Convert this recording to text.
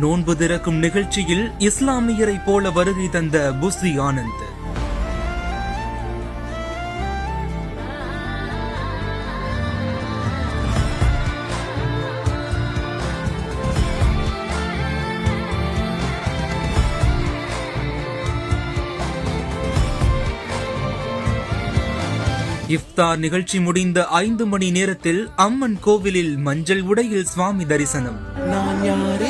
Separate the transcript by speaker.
Speaker 1: நோன்பு திறக்கும் நிகழ்ச்சியில் இஸ்லாமியரை போல வருகை தந்த புஸ்ரி ஆனந்த். இஃப்தார் நிகழ்ச்சி முடிந்த 5 மணி நேரத்தில் அம்மன் கோவிலில் மஞ்சள் உடையில் சுவாமி தரிசனம்.
Speaker 2: நான் யாரு